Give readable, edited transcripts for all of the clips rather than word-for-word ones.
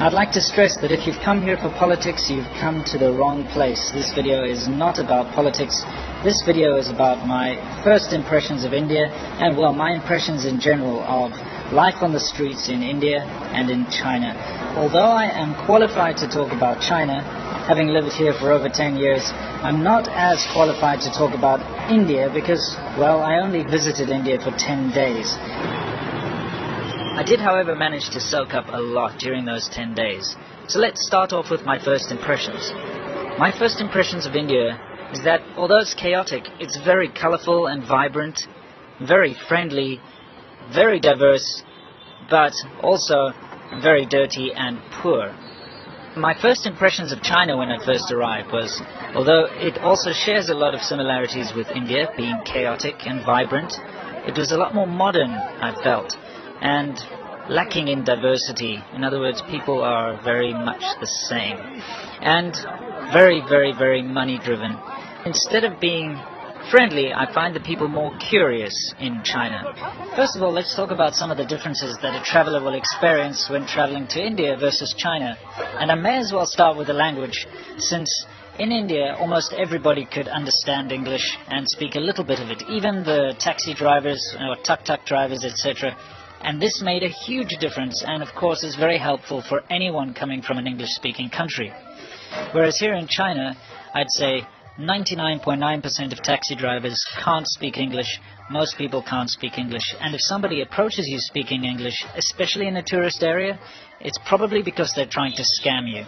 I'd like to stress that if you've come here for politics, you've come to the wrong place. This video is not about politics. This video is about my first impressions of India and, well, my impressions in general of life on the streets in India and in China. Although I am qualified to talk about China, having lived here for over 10 years, I'm not as qualified to talk about India because, well, I only visited India for 10 days. I did, however, manage to soak up a lot during those 10 days. So let's start off with my first impressions. My first impressions of India is that, although it's chaotic, it's very colourful and vibrant, very friendly, very diverse, but also very dirty and poor. My first impressions of China when I first arrived was, although it also shares a lot of similarities with India, being chaotic and vibrant, it was a lot more modern, I felt, and lacking in diversity. In other words, people are very much the same and very, very, very money driven. Instead of being friendly, I find the people more curious in China. First of all, let's talk about some of the differences that a traveler will experience when traveling to India versus China. And I may as well start with the language, since in India almost everybody could understand English and speak a little bit of it, even the taxi drivers or tuk-tuk drivers, etc. And this made a huge difference, and of course is very helpful for anyone coming from an English-speaking country. Whereas here in China, I'd say 99.9% of taxi drivers can't speak English. Most people can't speak English. And if somebody approaches you speaking English, especially in a tourist area, it's probably because they're trying to scam you.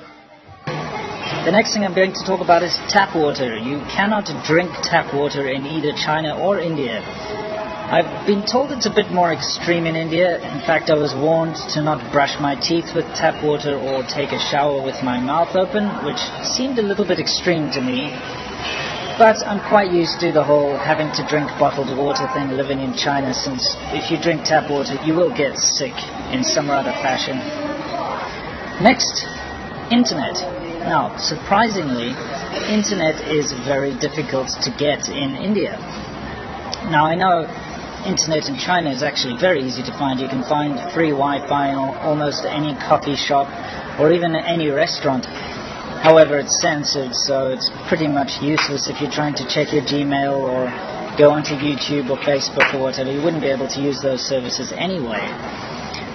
The next thing I'm going to talk about is tap water. You cannot drink tap water in either China or India. I've been told it's a bit more extreme in India. In fact, I was warned to not brush my teeth with tap water or take a shower with my mouth open, which seemed a little bit extreme to me. But I'm quite used to the whole having to drink bottled water thing living in China, since if you drink tap water, you will get sick in some or other fashion. Next, internet. Now, surprisingly, internet is very difficult to get in India. Now, I know internet in China is actually very easy to find. You can find free Wi-Fi in almost any coffee shop or even any restaurant. However, it's censored, so it's pretty much useless if you're trying to check your Gmail or go onto YouTube or Facebook or whatever. You wouldn't be able to use those services anyway.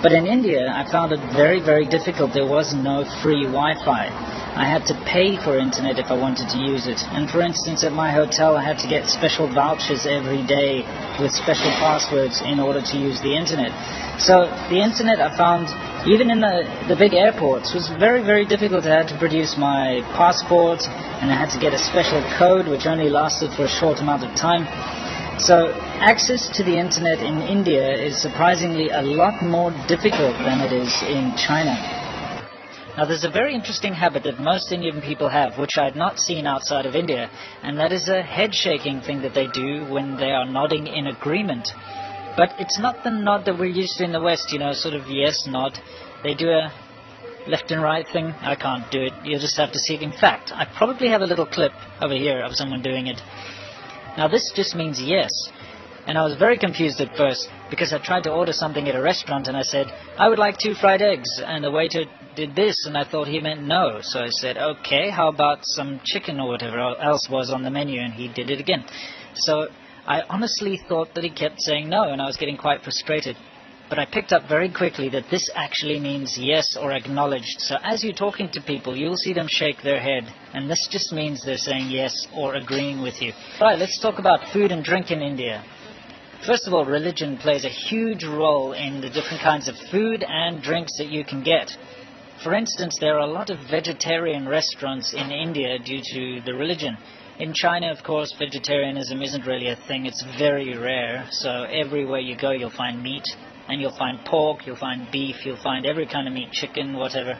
But in India, I found it very, very difficult. There was no free Wi-Fi. I had to pay for internet if I wanted to use it. And for instance, at my hotel, I had to get special vouchers every day with special passwords in order to use the internet. So the internet, I found, even in the big airports, was very, very difficult. I had to produce my passport, and I had to get a special code which only lasted for a short amount of time. So access to the internet in India is surprisingly a lot more difficult than it is in China. Now, there's a very interesting habit that most Indian people have, which I had not seen outside of India, and that is a head-shaking thing that they do when they are nodding in agreement. But it's not the nod that we're used to in the West, you know, sort of yes nod. They do a left and right thing. I can't do it. You'll just have to see it. In fact, I probably have a little clip over here of someone doing it. Now, this just means yes. And I was very confused at first, because I tried to order something at a restaurant and I said, I would like 2 fried eggs, and the waiter did this, and I thought he meant no. So I said, okay, how about some chicken or whatever else was on the menu, and he did it again. So I honestly thought that he kept saying no, and I was getting quite frustrated. But I picked up very quickly that this actually means yes or acknowledged. So as you're talking to people, you'll see them shake their head, and this just means they're saying yes or agreeing with you. Right, let's talk about food and drink in India. First of all, religion plays a huge role in the different kinds of food and drinks that you can get. For instance, there are a lot of vegetarian restaurants in India due to the religion. In China, of course, vegetarianism isn't really a thing. It's very rare. So everywhere you go, you'll find meat, and you'll find pork, you'll find beef, you'll find every kind of meat, chicken, whatever,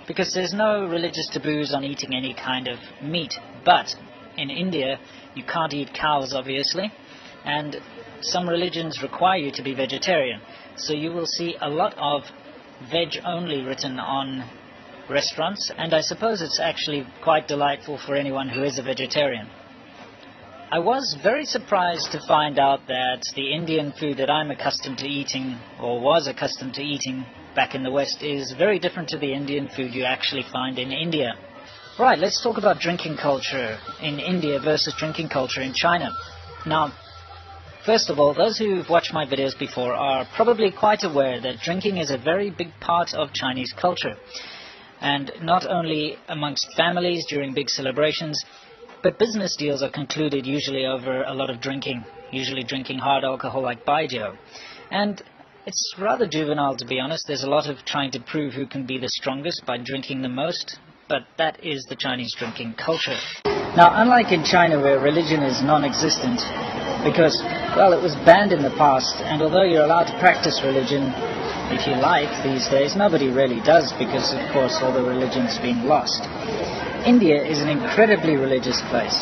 because there's no religious taboos on eating any kind of meat. But in India, you can't eat cows, obviously, and some religions require you to be vegetarian. So you will see a lot of veg only written on restaurants, and I suppose it's actually quite delightful for anyone who is a vegetarian. I was very surprised to find out that the Indian food that I'm accustomed to eating, or was accustomed to eating, back in the West is very different to the Indian food you actually find in India. Right, let's talk about drinking culture in India versus drinking culture in China. Now, first of all, those who've watched my videos before are probably quite aware that drinking is a very big part of Chinese culture. And not only amongst families during big celebrations, but business deals are concluded usually over a lot of drinking, usually drinking hard alcohol like baijiu. And it's rather juvenile, to be honest. There's a lot of trying to prove who can be the strongest by drinking the most, but that is the Chinese drinking culture. Now, unlike in China where religion is non-existent, because, well, it was banned in the past, and although you're allowed to practice religion if you like these days, nobody really does because, of course, all the religion's been lost. India is an incredibly religious place.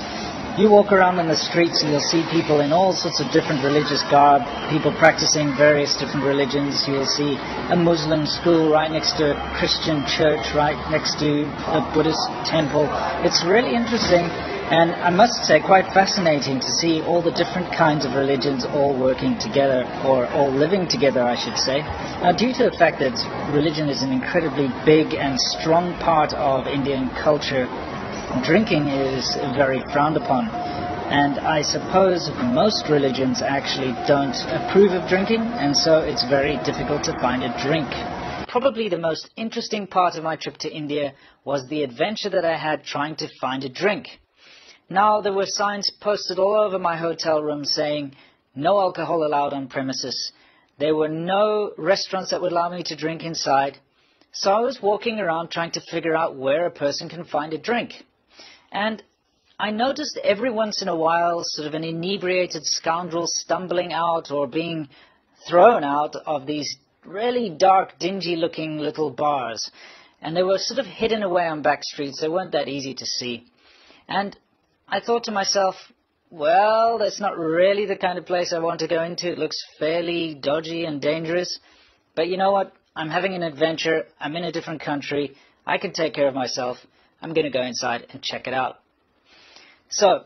You walk around in the streets and you'll see people in all sorts of different religious garb, people practicing various different religions. You'll see a Muslim school right next to a Christian church, right next to a Buddhist temple. It's really interesting, and I must say quite fascinating to see all the different kinds of religions all working together, or all living together, I should say. Now, due to the fact that religion is an incredibly big and strong part of Indian culture, drinking is very frowned upon. And I suppose most religions actually don't approve of drinking, and so it's very difficult to find a drink. Probably the most interesting part of my trip to India was the adventure that I had trying to find a drink. Now, there were signs posted all over my hotel room saying, no alcohol allowed on premises. There were no restaurants that would allow me to drink inside. So I was walking around trying to figure out where a person can find a drink. And I noticed every once in a while sort of an inebriated scoundrel stumbling out or being thrown out of these really dark, dingy-looking little bars. And they were sort of hidden away on back streets. They weren't that easy to see. And I thought to myself, well, that's not really the kind of place I want to go into. It looks fairly dodgy and dangerous. But you know what? I'm having an adventure. I'm in a different country. I can take care of myself. I'm going to go inside and check it out. So,